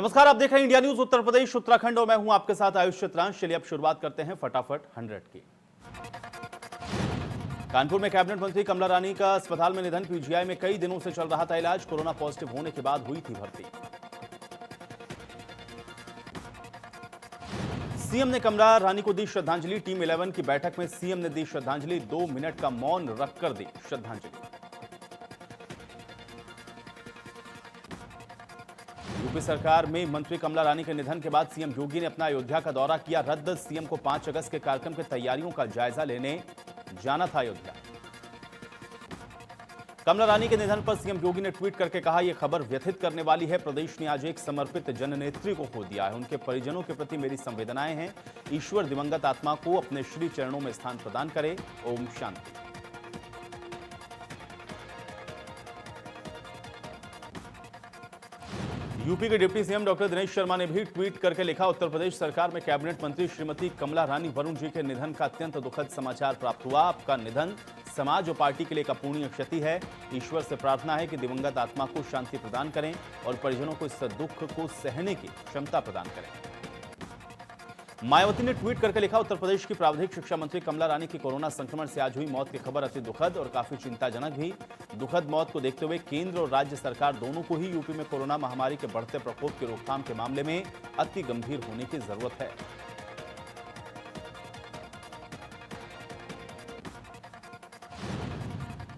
नमस्कार, आप देख रहे हैं इंडिया न्यूज उत्तर प्रदेश उत्तराखंड और मैं हूं आपके साथ आयुष चित्रांश। चलिए अब शुरुआत करते हैं फटाफट 100 की। कानपुर में कैबिनेट मंत्री कमला रानी का अस्पताल में निधन। पीजीआई में कई दिनों से चल रहा था इलाज। कोरोना पॉजिटिव होने के बाद हुई थी भर्ती। सीएम ने कमला रानी को दी श्रद्धांजलि। टीम 11 की बैठक में सीएम ने दी श्रद्धांजलि। 2 मिनट का मौन रखकर दी श्रद्धांजलि। यूपी सरकार में मंत्री कमला रानी के निधन के बाद सीएम योगी ने अपना अयोध्या का दौरा किया रद्द। सीएम को 5 अगस्त के कार्यक्रम की तैयारियों का जायजा लेने जाना था अयोध्या। कमला रानी के निधन पर सीएम योगी ने ट्वीट करके कहा, यह खबर व्यथित करने वाली है। प्रदेश ने आज एक समर्पित जननेत्री को खो दिया है। उनके परिजनों के प्रति मेरी संवेदनाएं हैं। ईश्वर दिवंगत आत्मा को अपने श्री चरणों में स्थान प्रदान करे। ओम शांति। यूपी के deputy CM doctor Dinesh Sharma ने भी ट्वीट करके लिखा, उत्तर प्रदेश सरकार में कैबिनेट मंत्री श्रीमती कमला रानी वरुण जी के निधन का अत्यंत दुखद समाचार प्राप्त हुआ। आपका निधन समाज और पार्टी के लिए एक अपूरणीय क्षति है। ईश्वर से प्रार्थना है कि दिवंगत आत्मा को शांति प्रदान करें और परिजनों को इस दुख को सहने की क्षमता प्रदान करें। मायावती ने ट्वीट करके लिखा, उत्तर प्रदेश की प्रावधिक शिक्षा मंत्री कमला रानी की कोरोना संक्रमण से आज हुई मौत की खबर अति दुखद और काफी चिंताजनक भी। दुखद मौत को देखते हुए केंद्र और राज्य सरकार दोनों को ही यूपी में कोरोना महामारी के बढ़ते प्रकोप की रोकथाम के मामले में अति गंभीर होने की जरूरत है।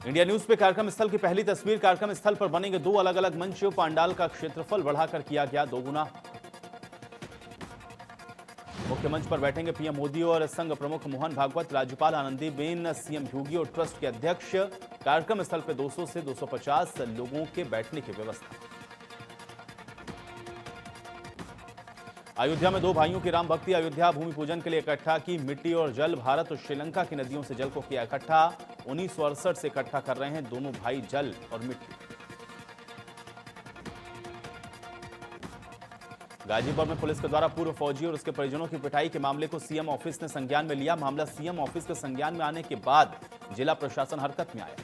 इंडिया न्यूज पे कार्यक्रम स्थल की पहली तस्वीर। कार्यक्रम स्थल पर बनेंगे 2 अलग अलग मंच। पांडाल का क्षेत्रफल बढ़ाकर किया गया 2 गुना। मुख्य मंच पर बैठेंगे पीएम मोदी और संघ प्रमुख मोहन भागवत, राज्यपाल आनंदीबेन, सीएम योगी और ट्रस्ट के अध्यक्ष। कार्यक्रम स्थल पर 200 से 250 लोगों के बैठने की व्यवस्था। अयोध्या में 2 भाइयों की राम भक्ति। अयोध्या भूमि पूजन के लिए इकट्ठा की मिट्टी और जल। भारत और श्रीलंका की नदियों से जल को किया इकट्ठा। 1968 से इकट्ठा कर रहे हैं दोनों भाई जल और मिट्टी। गाजीपुर में पुलिस के द्वारा पूर्व फौजी और उसके परिजनों की पिटाई के मामले को सीएम ऑफिस ने संज्ञान में लिया। मामला सीएम ऑफिस के संज्ञान में आने के बाद जिला प्रशासन हरकत में आया।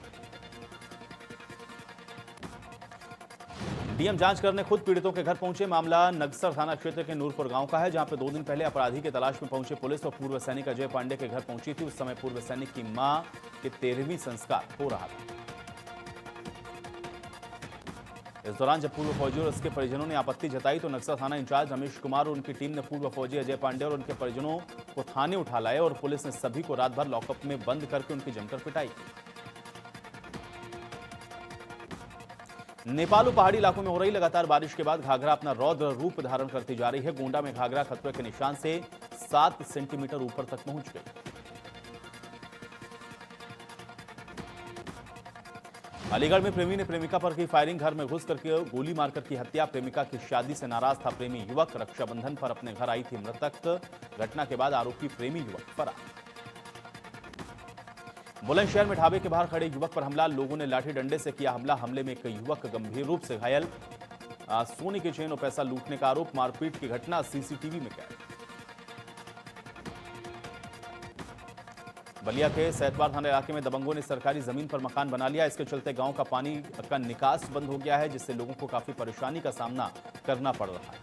डीएम जांच करने खुद पीड़ितों के घर पहुंचे। मामला नगसर थाना क्षेत्र के नूरपुर गांव का है, जहां पर 2 दिन पहले अपराधी की तलाश में पहुंचे पुलिस और पूर्व सैनिक अजय पांडे के घर पहुंची थी। उस समय पूर्व सैनिक की मां के 13वीं संस्कार हो रहा था। इस दौरान जब पूर्व फौजी और उसके परिजनों ने आपत्ति जताई तो नक्सल थाना इंचार्ज रमेश कुमार और उनकी टीम ने पूर्व फौजी अजय पांडे और उनके परिजनों को थाने उठा लाया और पुलिस ने सभी को रात भर लॉकअप में बंद करके उनकी जमकर पिटाई की। नेपाल और पहाड़ी इलाकों में हो रही लगातार बारिश के बाद घाघरा अपना रौद्र रूप धारण करती जा रही है। गोंडा में घाघरा खतरे के निशान से 7 सेंटीमीटर ऊपर तक पहुंच गई। अलीगढ़ में प्रेमी ने प्रेमिका पर की फायरिंग। घर में घुस करके गोली मारकर की हत्या। प्रेमिका की शादी से नाराज था प्रेमी युवक। रक्षाबंधन पर अपने घर आई थी मृतक। घटना के बाद आरोपी प्रेमी युवक फरार। बुलंदशहर में ढाबे के बाहर खड़े युवक पर हमला। लोगों ने लाठी डंडे से किया हमला। हमले में एक युवक गंभीर रूप से घायल। सोने के चेन और पैसा लूटने का आरोप। मारपीट की घटना सीसीटीवी में कैद। बलिया के सैतवार थाना इलाके में दबंगों ने सरकारी जमीन पर मकान बना लिया। इसके चलते गांव का पानी का निकास बंद हो गया है, जिससे लोगों को काफी परेशानी का सामना करना पड़ रहा है।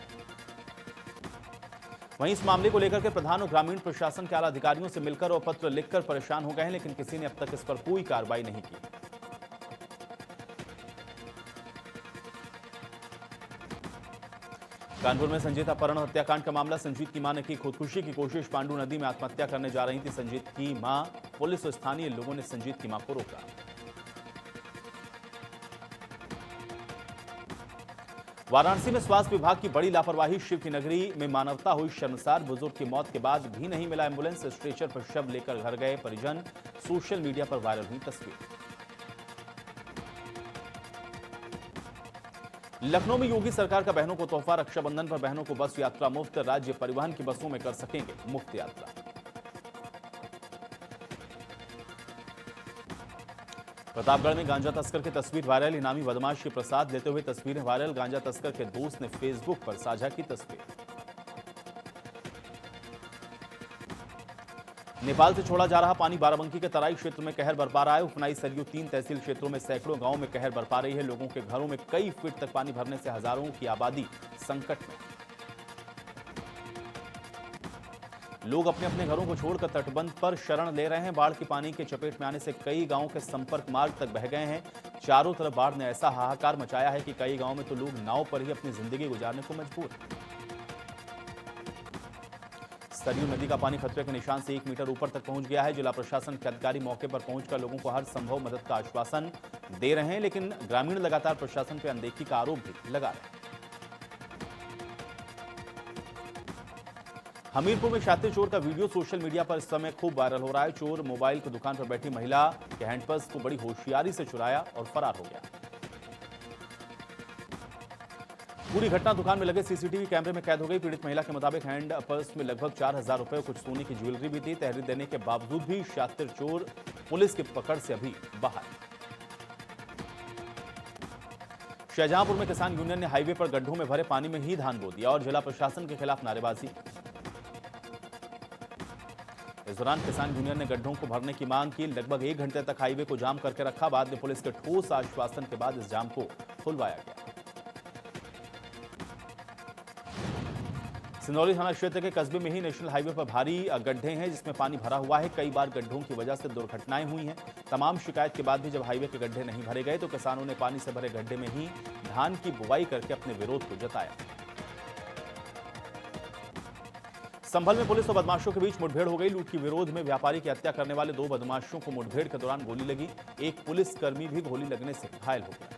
वहीं इस मामले को लेकर के प्रधान और ग्रामीण प्रशासन के आला अधिकारियों से मिलकर और पत्र लिखकर परेशान हो गए हैं, लेकिन किसी ने अब तक इस पर कोई कार्रवाई नहीं की। कानपुर में संजीत अपहरण हत्याकांड का मामला। संजीत की मां ने की खुदकुशी की कोशिश। पांडू नदी में आत्महत्या करने जा रही थी संजीत की मां। पुलिस और स्थानीय लोगों ने संजीत की मां को रोका। वाराणसी में स्वास्थ्य विभाग की बड़ी लापरवाही। शिव की नगरी में मानवता हुई शर्मसार। बुजुर्ग की मौत के बाद भी नहीं मिला एम्बुलेंस। स्ट्रेचर पर शव लेकर घर गए परिजन। सोशल मीडिया पर वायरल हुई तस्वीर। लखनऊ में योगी सरकार का बहनों को तोहफा। रक्षाबंधन पर बहनों को बस यात्रा मुफ्त। राज्य परिवहन की बसों में कर सकेंगे मुफ्त यात्रा। प्रतापगढ़ में गांजा तस्कर की तस्वीर वायरल। इनामी बदमाश की प्रसाद लेते हुए तस्वीरें वायरल। गांजा तस्कर के दोस्त ने फेसबुक पर साझा की तस्वीर। नेपाल से छोड़ा जा रहा पानी बाराबंकी के तराई क्षेत्र में कहर बरपा रहा है। उफनाई सरयू 3 तहसील क्षेत्रों में सैकड़ों गांवों में कहर बरपा रही है। लोगों के घरों में कई फीट तक पानी भरने से हजारों की आबादी संकट में। लोग अपने अपने घरों को छोड़कर तटबंध पर शरण ले रहे हैं। बाढ़ के पानी के चपेट में आने से कई गांवों के संपर्क मार्ग तक बह गए हैं। चारों तरफ बाढ़ ने ऐसा हाहाकार मचाया है कि कई गांवों में तो लोग नाव पर ही अपनी जिंदगी गुजारने को मजबूर हैं। सरयू नदी का पानी खतरे के निशान से 1 मीटर ऊपर तक पहुंच गया है। जिला प्रशासन के अधिकारी मौके पर पहुंचकर लोगों को हर संभव मदद का आश्वासन दे रहे हैं, लेकिन ग्रामीण लगातार प्रशासन पर अनदेखी का आरोप भी लगा रहे हैं। हमीरपुर में शातिर चोर का वीडियो सोशल मीडिया पर इस समय खूब वायरल हो रहा है। चोर मोबाइल की दुकान पर बैठी महिला के हैंडपर्स को बड़ी होशियारी से चुराया और फरार हो गया। पूरी घटना दुकान में लगे सीसीटीवी कैमरे में कैद हो गई। पीड़ित महिला के मुताबिक हैंड पर्स में लगभग 4,000 रुपए, कुछ सोने की ज्वेलरी भी थी। तहरीर देने के बावजूद भी शातिर चोर पुलिस की पकड़ से अभी बाहर। शाहजहांपुर में किसान यूनियन ने हाईवे पर गड्ढों में भरे पानी में ही धान बो दिया और जिला प्रशासन के खिलाफ नारेबाजी। इस दौरान किसान यूनियन ने गड्ढों को भरने की मांग की। लगभग 1 घंटे तक हाईवे को जाम करके रखा। बाद में पुलिस के ठोस आश्वासन के बाद इस जाम को खुलवाया गया। सिंदौली थाना क्षेत्र के कस्बे में ही नेशनल हाईवे पर भारी गड्ढे हैं, जिसमें पानी भरा हुआ है। कई बार गड्ढों की वजह से दुर्घटनाएं हुई हैं। तमाम शिकायत के बाद भी जब हाईवे के गड्ढे नहीं भरे गए तो किसानों ने पानी से भरे गड्ढे में ही धान की बुवाई करके अपने विरोध को जताया। संभल में पुलिस और बदमाशों के बीच मुठभेड़ हो गई। लूट के विरोध में व्यापारी की हत्या करने वाले 2 बदमाशों को मुठभेड़ के दौरान गोली लगी। एक पुलिसकर्मी भी गोली लगने से घायल हो गया।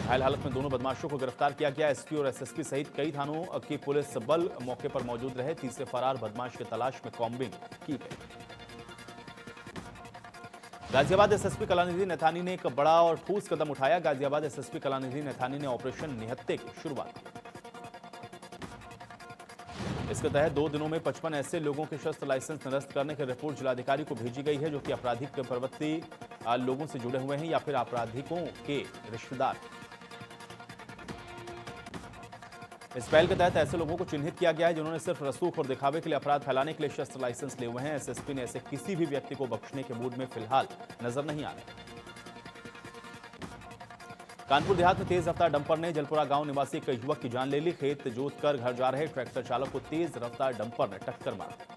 घायल हालत में दोनों बदमाशों को गिरफ्तार किया गया। एसपी और एसएसपी सहित कई थानों की पुलिस बल मौके पर मौजूद रहे। तीसरे फरार बदमाश की तलाश में कॉम्बिंग की गई। गाजियाबाद एसएसपी कलानिधि नैथानी ने एक बड़ा और ठोस कदम उठाया। गाजियाबाद एसएसपी कलानिधि नैथानी ने ऑपरेशन निहत्थे की शुरुआत की। इसके तहत 2 दिनों में 55 ऐसे लोगों के शस्त्र लाइसेंस निरस्त करने की रिपोर्ट जिलाधिकारी को भेजी गई है, जो कि आपराधिक प्रवृत्ति लोगों से जुड़े हुए हैं या फिर आपराधिकों के रिश्तेदार। इस पहल के तहत ऐसे लोगों को चिन्हित किया गया है जिन्होंने सिर्फ रसूख और दिखावे के लिए अपराध फैलाने के लिए शस्त्र लाइसेंस लिए हुए हैं। एसएसपी ने ऐसे किसी भी व्यक्ति को बख्शने के मूड में फिलहाल नजर नहीं आ रहे। कानपुर देहात में तेज रफ्तार डंपर ने जलपुरा गांव निवासी एक युवक की जान ले ली। खेत जोत कर घर जा रहे ट्रैक्टर चालक को तेज रफ्तार डंपर ने टक्कर मार दी।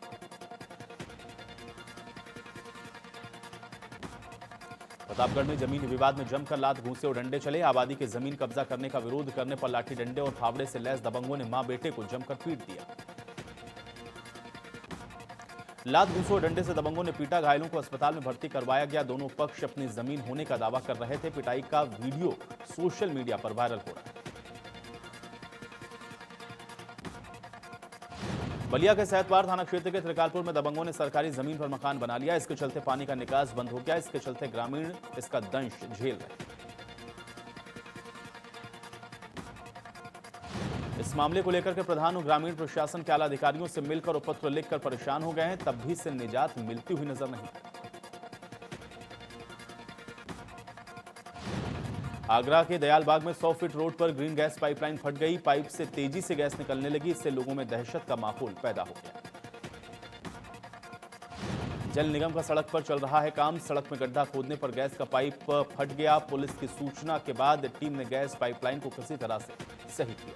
प्रतापगढ़ में जमीन विवाद में जमकर लात घूंसे और डंडे चले। आबादी के जमीन कब्जा करने का विरोध करने पर लाठी डंडे और फावड़े से लैस दबंगों ने मां बेटे को जमकर पीट दिया। लात घूंसों और डंडे से दबंगों ने पीटा। घायलों को अस्पताल में भर्ती करवाया गया। दोनों पक्ष अपनी जमीन होने का दावा कर रहे थे। पिटाई का वीडियो सोशल मीडिया पर वायरल हो रहा है। बलिया के सैतवार थाना क्षेत्र के त्रिकालपुर में दबंगों ने सरकारी जमीन पर मकान बना लिया। इसके चलते पानी का निकास बंद हो गया। इसके चलते ग्रामीण इसका दंश झेल रहे। इस मामले को लेकर के प्रधान और ग्रामीण प्रशासन के आला अधिकारियों से मिलकर और पत्र लिखकर परेशान हो गए हैं, तब भी से निजात मिलती हुई नजर नहीं। आगरा के दयालबाग में 100 फीट रोड पर ग्रीन गैस पाइपलाइन फट गई। पाइप से तेजी से गैस निकलने लगी। इससे लोगों में दहशत का माहौल पैदा हो गया। जल निगम का सड़क पर चल रहा है काम। सड़क में गड्ढा खोदने पर गैस का पाइप फट गया। पुलिस की सूचना के बाद टीम ने गैस पाइपलाइन को किसी तरह से सही किया।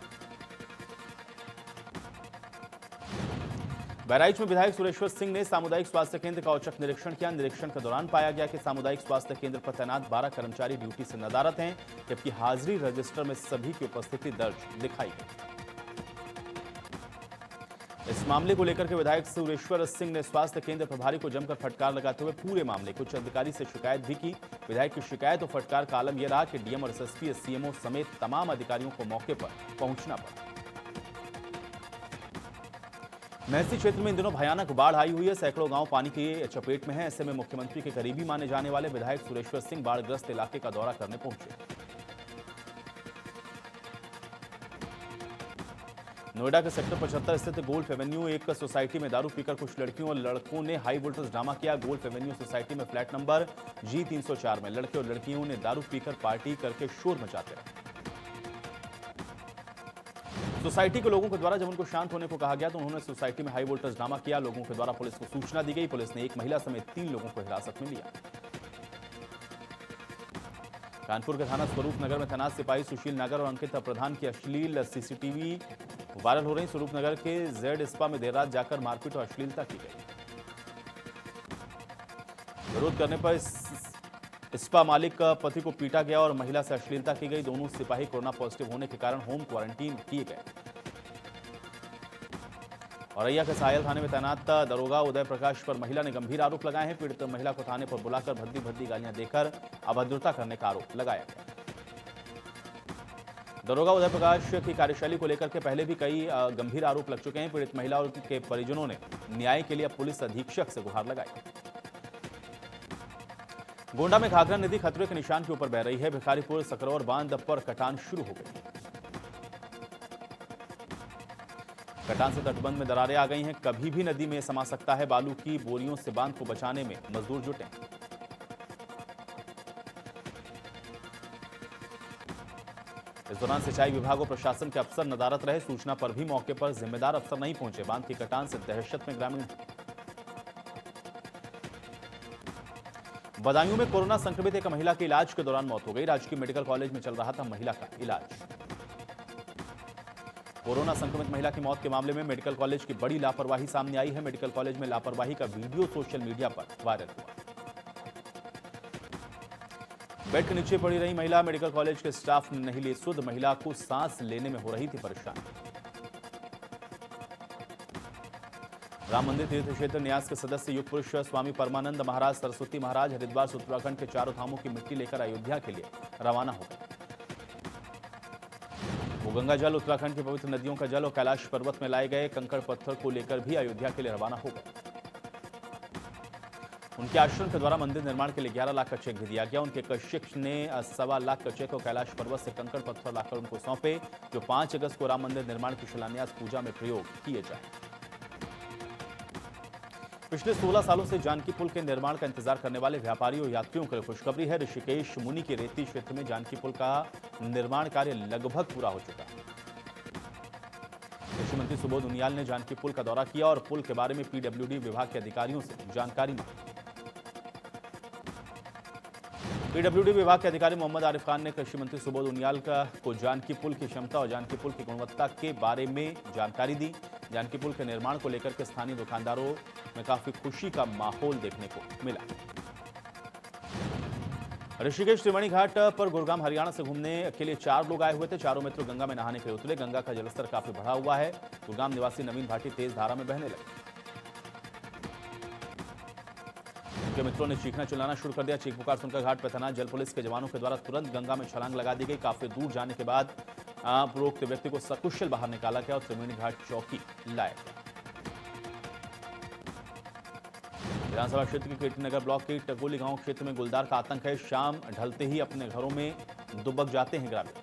बहराइच में विधायक सुरेश्वर सिंह ने सामुदायिक स्वास्थ्य केंद्र का औचक निरीक्षण किया। निरीक्षण के दौरान पाया गया कि सामुदायिक स्वास्थ्य केंद्र पर तैनात 12 कर्मचारी ड्यूटी से नदारत हैं, जबकि हाजिरी रजिस्टर में सभी की उपस्थिति दर्ज दिखाई गई। इस मामले को लेकर के विधायक सुरेश्वर सिंह ने स्वास्थ्य केंद्र प्रभारी को जमकर फटकार लगाते हुए पूरे मामले को उच्च अधिकारी से शिकायत भी की। विधायक की शिकायत और फटकार का आलम यह रहा कि डीएम और एसएसपी, सीएमओ समेत तमाम अधिकारियों को मौके पर पहुंचना पड़ा। महसी क्षेत्र में इन दिनों भयानक बाढ़ आई हुई है। सैकड़ों गांव पानी की चपेट में हैं। ऐसे में मुख्यमंत्री के करीबी माने जाने वाले विधायक सुरेश्वर सिंह बाढ़ग्रस्त इलाके का दौरा करने पहुंचे। नोएडा के सेक्टर 75 स्थित गोल्फ एवेन्यू एक सोसाइटी में दारू पीकर कुछ लड़कियों और लड़कों ने हाई वोल्टेज ड्रामा किया। गोल्फ एवेन्यू सोसाइटी में फ्लैट नंबर G304 में लड़के और लड़कियों ने दारू पीकर पार्टी करके शोर मचाते रहे। सोसाइटी के लोगों के द्वारा जब उनको शांत होने को कहा गया तो उन्होंने सोसाइटी में हाई वोल्टेज ड्रामा किया। लोगों के द्वारा पुलिस को सूचना दी गई। पुलिस ने एक महिला समेत 3 लोगों को हिरासत में लिया। कानपुर के थाना स्वरूप नगर में तैनात सिपाही सुशील नागर और अंकित प्रधान की अश्लील सीसीटीवी वायरल हो रही। स्वरूप नगर के जेड स्पा में देर रात जाकर मारपीट और अश्लीलता की गई। विरोध करने पर स्पा मालिक का पति को पीटा गया और महिला से अश्लीलता की गई। दोनों सिपाही कोरोना पॉजिटिव होने के कारण होम क्वारंटीन किए गए। औरैया के सायल थाने में तैनात दरोगा उदय प्रकाश पर महिला ने गंभीर आरोप लगाए हैं। पीड़ित महिला को थाने पर बुलाकर भद्दी भद्दी गालियां देकर अभद्रता करने का आरोप लगाया गया। दरोगा उदय प्रकाश की कार्यशैली को लेकर के पहले भी कई गंभीर आरोप लग चुके हैं। पीड़ित महिला और के परिजनों ने न्याय के लिए पुलिस अधीक्षक से गुहार लगाई। गोंडा में घाघरा नदी खतरे के निशान के ऊपर बह रही है। भिखारीपुर सकरौर बांध पर कटान शुरू हो गई। कटान से तटबंध में दरारें आ गई हैं। कभी भी नदी में समा सकता है। बालू की बोरियों से बांध को बचाने में मजदूर जुटे। इस दौरान सिंचाई विभाग और प्रशासन के अफसर नदारत रहे। सूचना पर भी मौके पर जिम्मेदार अफसर नहीं पहुंचे। बांध की कटान से दहशत में ग्रामीण। बदायूं में कोरोना संक्रमित एक महिला की इलाज के दौरान मौत हो गई। राजकीय मेडिकल कॉलेज में चल रहा था महिला का इलाज। कोरोना संक्रमित महिला की मौत के मामले में मेडिकल कॉलेज की बड़ी लापरवाही सामने आई है। मेडिकल कॉलेज में लापरवाही का वीडियो सोशल मीडिया पर वायरल हुआ। बेड के नीचे पड़ी रही महिला। मेडिकल कॉलेज के स्टाफ ने नहीं ली सुध। महिला को सांस लेने में हो रही थी परेशान। राम मंदिर तीर्थ क्षेत्र न्यास के सदस्य युग पुरुष स्वामी परमानंद महाराज सरस्वती महाराज हरिद्वार से उत्तराखंड के चारों धामों की मिट्टी लेकर अयोध्या के लिए रवाना हो गए। वो गंगा जल, उत्तराखंड की पवित्र नदियों का जल और कैलाश पर्वत में लाए गए कंकड़ पत्थर को लेकर भी अयोध्या के लिए रवाना हो गए। उनके आश्रम के द्वारा मंदिर निर्माण के लिए 11 लाख का चेक भी दिया गया। उनके शिष्य ने 1.25 लाख का चेक और कैलाश पर्वत से कंकड़ पत्थर लाकर उनको सौंपे, जो 5 अगस्त को राम मंदिर निर्माण की शिलान्यास पूजा में प्रयोग किए जाए। पिछले 16 सालों से जानकी पुल के निर्माण का इंतजार करने वाले व्यापारियों और यात्रियों के लिए खुशखबरी है। ऋषिकेश मुनि के रेती क्षेत्र में जानकी पुल का निर्माण कार्य लगभग पूरा हो चुका है। कृषि मंत्री सुबोध उनियाल ने जानकी पुल का दौरा किया और पुल के बारे में पीडब्ल्यूडी विभाग के अधिकारियों से जानकारी मांगी। पीडब्ल्यूडी विभाग के अधिकारी मोहम्मद आरिफ खान ने कृषि मंत्री सुबोध उनियाल को जानकी पुल की क्षमता और जानकी पुल की गुणवत्ता के बारे में जानकारी दी। जानकी पुल के निर्माण को लेकर के स्थानीय दुकानदारों में काफी खुशी का माहौल देखने को मिला। ऋषिकेश त्रिवेणी घाट पर गुरुग्राम हरियाणा से घूमने के लिए 4 लोग आए हुए थे। चारों मित्र गंगा में नहाने के लिए उतरे। गंगा का जलस्तर काफी बढ़ा हुआ है। गुरुग्राम निवासी नवीन भाटी तेज धारा में बहने लगे। उनके मित्रों ने चीखना चिल्लाना शुरू कर दिया। चीख पुकार सुनकर घाट पर तैनात जल पुलिस के जवानों के द्वारा तुरंत गंगा में छलांग लगा दी गई। काफी दूर जाने के बाद उपरोक्त व्यक्ति को सकुशल बाहर निकाला गया और त्रिवेणी घाट चौकी लाया गया। विधानसभा क्षेत्र के कीर्तिनगर ब्लॉक के टकोली गांव क्षेत्र में गुलदार का आतंक है। शाम ढलते ही अपने घरों में दुबक जाते हैं ग्रामीण।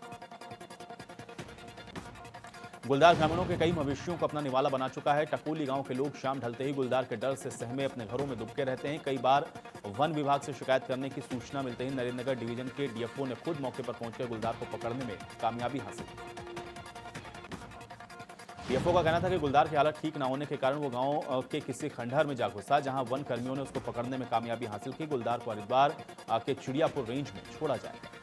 गुलदार ग्रामीणों के कई मवेशियों को अपना निवाला बना चुका है। टकोली गांव के लोग शाम ढलते ही गुलदार के डर से सहमे अपने घरों में दुबके रहते हैं। कई बार वन विभाग से शिकायत करने की सूचना मिलते ही नरेंद्रनगर डिवीजन के डीएफओ ने खुद मौके पर पहुंचकर गुलदार को पकड़ने में कामयाबी हासिल की। डीएफओ का कहना था कि गुलदार की हालत ठीक न होने के कारण वो गांव के किसी खंडहर में जा घुसा, जहां वन कर्मियों ने उसको पकड़ने में कामयाबी हासिल की। गुलदार को हरिद्वार के चिड़ियापुर रेंज में छोड़ा जाएगा।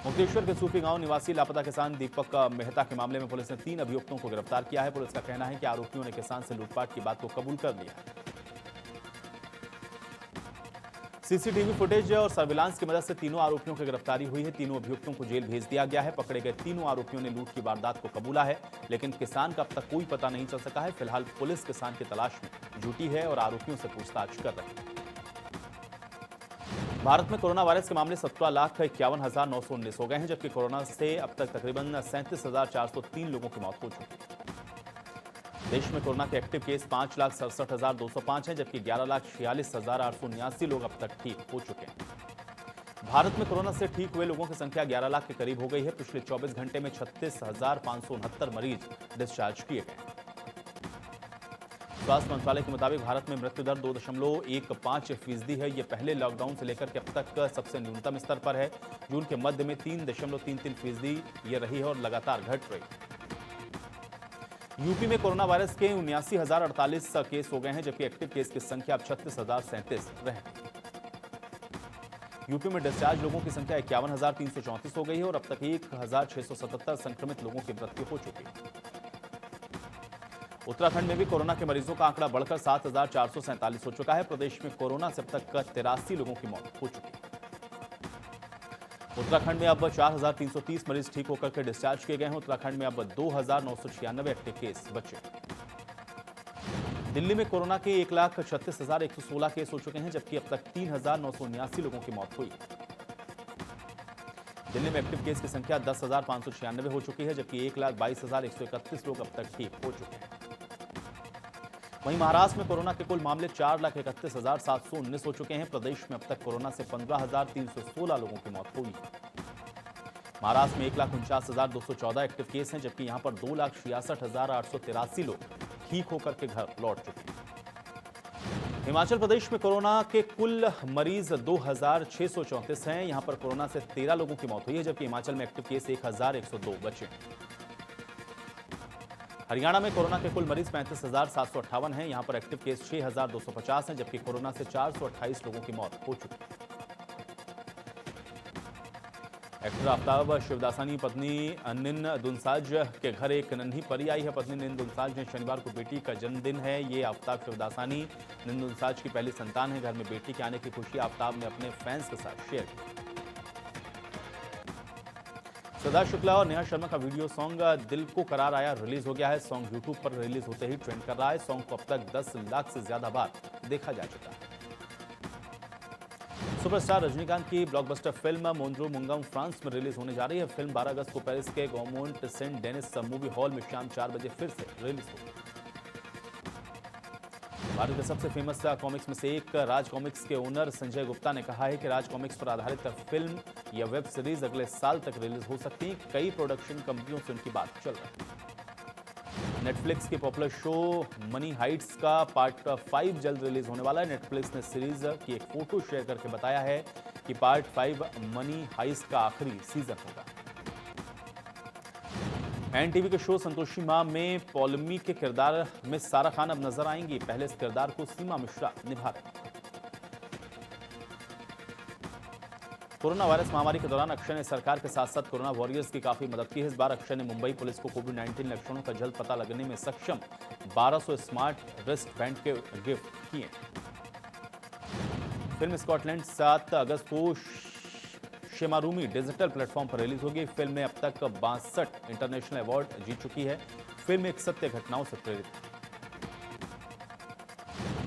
मुक्तेश्वर के सूफी गांव निवासी लापता किसान दीपक मेहता के मामले में पुलिस ने 3 अभियुक्तों को गिरफ्तार किया है। पुलिस का कहना है कि आरोपियों ने किसान से लूटपाट की बात को कबूल कर लिया है। सीसीटीवी फुटेज और सर्विलांस की मदद से तीनों आरोपियों की गिरफ्तारी हुई है। तीनों अभियुक्तों को जेल भेज दिया गया है। पकड़े गए तीनों आरोपियों ने लूट की वारदात को कबूला है, लेकिन किसान का अब तक कोई पता नहीं चल सका है। फिलहाल पुलिस किसान की तलाश में जुटी है और आरोपियों से पूछताछ कर रही है। भारत में कोरोना वायरस के मामले 17,51,919 हो गए हैं, जबकि कोरोना से अब तक तकरीबन 37,403 लोगों की मौत हो चुकी है। देश में कोरोना के एक्टिव केस 5,67,205 हैं, जबकि 11,46,879 लोग अब तक ठीक हो चुके हैं। भारत में कोरोना से ठीक हुए लोगों की संख्या 11 लाख के करीब हो गई है। पिछले 24 घंटे में 36,569 मरीज डिस्चार्ज किए गए। स्वास्थ्य मंत्रालय के मुताबिक भारत में मृत्यु दर 2.15% है। ये पहले लॉकडाउन से लेकर के अब तक सबसे न्यूनतम स्तर पर है। जून के मध्य में 3.33% ये रही है और लगातार घट रही। यूपी में कोरोना वायरस के 79,048 केस हो गए हैं, जबकि एक्टिव केस की संख्या अब 36,037 रह गई। यूपी में डिस्चार्ज लोगों की संख्या 51,334 हो गई है और अब तक 1,677 संक्रमित लोगों की मृत्यु हो चुकी है। उत्तराखंड में भी कोरोना के मरीजों का आंकड़ा बढ़कर 7,447 हो चुका है। प्रदेश में कोरोना से अब तक 83 लोगों की मौत हो चुकी है। उत्तराखंड में अब 4,330 मरीज ठीक होकर के डिस्चार्ज किए गए हैं। उत्तराखंड में अब 2,996 एक्टिव केस बचे। दिल्ली में कोरोना के 1,36,116 केस हो चुके हैं, जबकि अब तक 3,979 लोगों की मौत हुई। दिल्ली में एक्टिव केस की संख्या 10,596 हो चुकी है, जबकि 1,22,131 लोग अब तक ठीक हो चुके हैं। वहीं महाराष्ट्र में कोरोना के कुल मामले 4,31,719 हो चुके हैं। प्रदेश में अब तक कोरोना से 15,316 लोगों की मौत हुई है। महाराष्ट्र में 1,49,214 एक्टिव केस हैं, जबकि यहां पर 2,66,883 लोग ठीक होकर के घर लौट चुके हैं। हिमाचल प्रदेश में कोरोना के कुल मरीज 2,634 हैं। यहां पर कोरोना से 13 लोगों की मौत हुई है, जबकि हिमाचल में एक्टिव केस 1,102 बचे हैं। हरियाणा में कोरोना के कुल मरीज 35,758 हैं। यहां पर एक्टिव केस 6,250 हैं, जबकि कोरोना से 428 लोगों की मौत हो चुकी है। एक्टर आफ्ताब शिवदासानी पत्नी निन दुनसाज के घर एक नन्ही परी आई है। पत्नी निन दुनसाज ने शनिवार को बेटी का जन्मदिन है। ये आफ्ताब शिवदासानी निन दुनसाज की पहली संतान है। घर में बेटी के आने की खुशी आफ्ताब ने अपने फैंस के साथ शेयर की। श्रद्धा शुक्ला और नेहा शर्मा का वीडियो सॉन्ग दिल को करार आया रिलीज हो गया है। सॉन्ग यूट्यूब पर रिलीज होते ही ट्रेंड कर रहा है। सॉन्ग को अब तक 10 लाख से ज्यादा बार देखा जा चुका है। सुपरस्टार रजनीकांत की ब्लॉकबस्टर फिल्म मोंद्रो मुंगम फ्रांस में रिलीज होने जा रही है। फिल्म 12 अगस्त को पेरिस के government Saint Denis movie hall में शाम 4 बजे फिर से रिलीज होगी। भारत के सबसे फेमस कॉमिक्स में से एक राज कॉमिक्स के ओनर संजय गुप्ता ने कहा है कि राज कॉमिक्स पर आधारित फिल्म या वेब सीरीज अगले साल तक रिलीज हो सकती है। कई प्रोडक्शन कंपनियों से उनकी बात चल रही है। नेटफ्लिक्स के पॉपुलर शो मनी हाइट्स का पार्ट 5 जल्द रिलीज होने वाला है। नेटफ्लिक्स ने सीरीज की एक फोटो शेयर करके बताया है कि पार्ट 5 मनी हाइट्स का आखिरी सीजन होगा। एनटीवी के शो संतोषी मां में पौलमी के किरदार में सारा खान अब नजर आएंगी। पहले इस किरदार को सीमा मिश्रा निभा रहे। कोरोना वायरस महामारी के दौरान अक्षय ने सरकार के साथ साथ कोरोना वॉरियर्स की काफी मदद की है। इस बार अक्षय ने मुंबई पुलिस को कोविड-19 लक्षणों का जल्द पता लगने में सक्षम 1200 स्मार्ट रिस्ट बैंड के गिफ्ट किए। फिल्म स्कॉटलैंड 7 अगस्त को शेमारूमी डिजिटल प्लेटफॉर्म पर रिलीज होगी। फिल्म ने अब तक 62 इंटरनेशनल अवार्ड जीत चुकी है। फिल्म एक सत्य घटनाओं से प्रेरित है।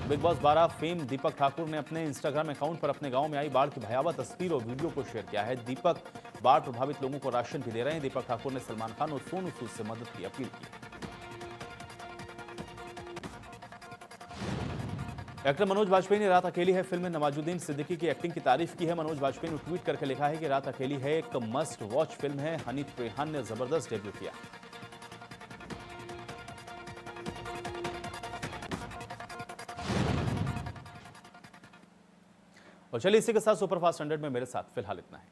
बिग बॉस 12 फेम दीपक ठाकुर ने अपने इंस्टाग्राम अकाउंट पर अपने गांव में आई बाढ़ की भयावह तस्वीर और वीडियो को शेयर किया है। दीपक बाढ़ प्रभावित लोगों को राशन भी दे रहे हैं। दीपक ठाकुर ने सलमान खान और सोनू सूद से मदद की अपील की। एक्टर मनोज वाजपेयी ने रात अकेली है फिल्म में नवाजुद्दीन सिद्दीकी की एक्टिंग की तारीफ की है। मनोज वाजपेयी ने ट्वीट करके लिखा है कि रात अकेली है एक मस्ट वॉच फिल्म है। हनी त्रेहान ने जबरदस्त डेब्यू किया। और चलिए इसी के साथ सुपरफास्ट 100 में मेरे साथ फिलहाल इतना है।